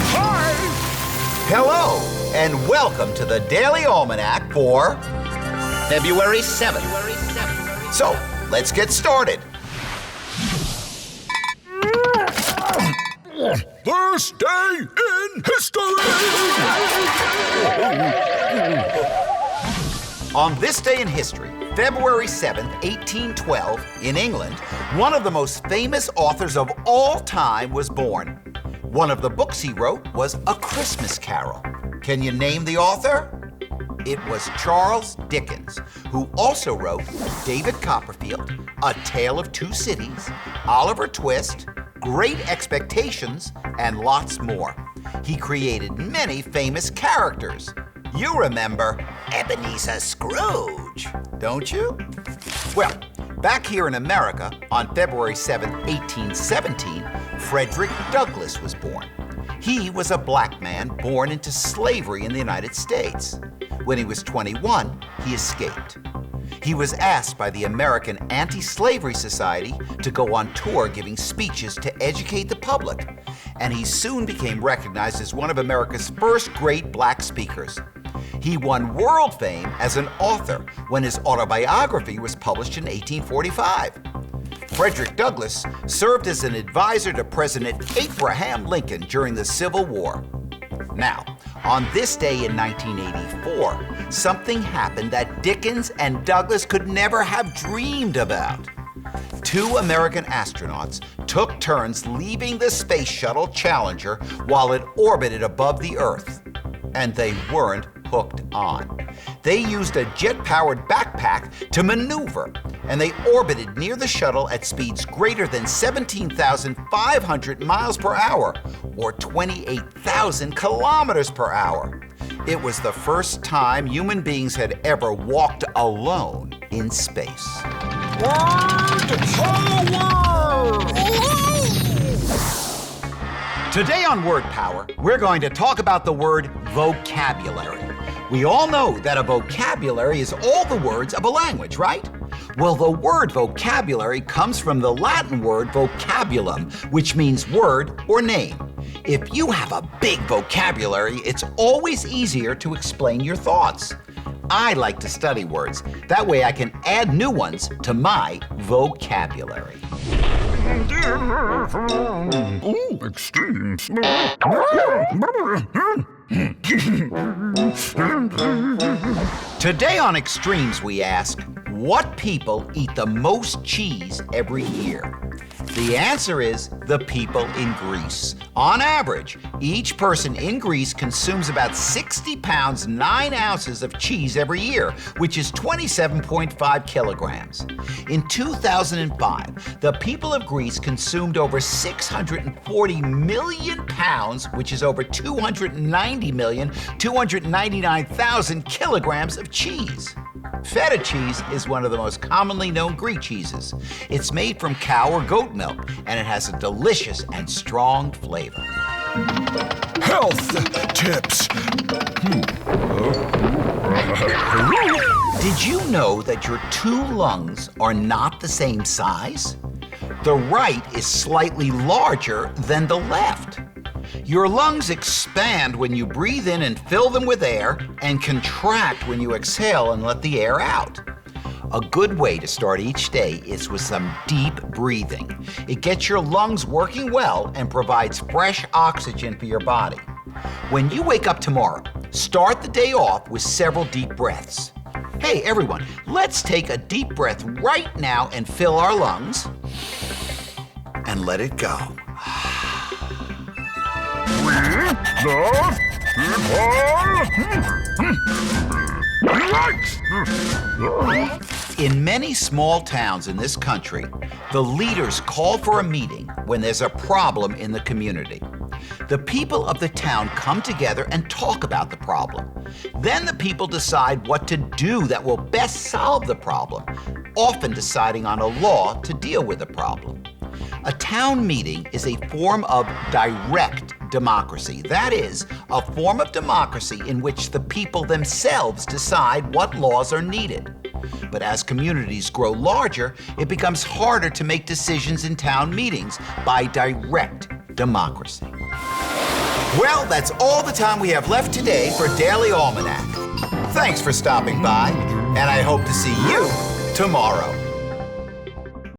Hi! Hello, and welcome to the Daily Almanac for February 7th. So, let's get started. This day in history! On this day in history, February 7th, 1812, in England, one of the most famous authors of all time was born. One of the books he wrote was A Christmas Carol. Can you name the author? It was Charles Dickens, who also wrote David Copperfield, A Tale of Two Cities, Oliver Twist, Great Expectations, and lots more. He created many famous characters. You remember Ebenezer Scrooge, don't you? Well, back here in America, on February 7, 1817, Frederick Douglass was born. He was a black man born into slavery in the United States. When he was 21, he escaped. He was asked by the American Anti-Slavery Society to go on tour giving speeches to educate the public, and he soon became recognized as one of America's first great black speakers. He won world fame as an author when his autobiography was published in 1845. Frederick Douglass served as an advisor to President Abraham Lincoln during the Civil War. Now, on this day in 1984, something happened that Dickens and Douglass could never have dreamed about. Two American astronauts took turns leaving the space shuttle Challenger while it orbited above the Earth, and they weren't hooked on. They used a jet-powered backpack to maneuver, and they orbited near the shuttle at speeds greater than 17,500 miles per hour, or 28,000 kilometers per hour. It was the first time human beings had ever walked alone in space. Word power! Today on Word Power, we're going to talk about the word vocabulary. We all know that a vocabulary is all the words of a language, right? Well, the word vocabulary comes from the Latin word vocabulum, which means word or name. If you have a big vocabulary, it's always easier to explain your thoughts. I like to study words. That way I can add new ones to my vocabulary. Ooh, extremes. Today on Extremes, we ask, what people eat the most cheese every year? The answer is the people in Greece. On average, each person in Greece consumes about 60 pounds, 9 ounces of cheese every year, which is 27.5 kilograms. In 2005, the people of Greece consumed over 640 million pounds, which is over 299,000 kilograms of cheese. Feta cheese is one of the most commonly known Greek cheeses. It's made from cow or goat milk, and it has a delicious and strong flavor. Health tips. Did you know that your two lungs are not the same size? The right is slightly larger than the left. Your lungs expand when you breathe in and fill them with air, and contract when you exhale and let the air out. A good way to start each day is with some deep breathing. It gets your lungs working well and provides fresh oxygen for your body. When you wake up tomorrow, start the day off with several deep breaths. Hey everyone, let's take a deep breath right now and fill our lungs and let it go. In many small towns in this country, the leaders call for a meeting when there's a problem in the community. The people of the town come together and talk about the problem. Then the people decide what to do that will best solve the problem, often deciding on a law to deal with the problem. A town meeting is a form of direct democracy. That is, a form of democracy in which the people themselves decide what laws are needed. But as communities grow larger, it becomes harder to make decisions in town meetings by direct democracy. Well, that's all the time we have left today for Daily Almanac. Thanks for stopping by, and I hope to see you tomorrow.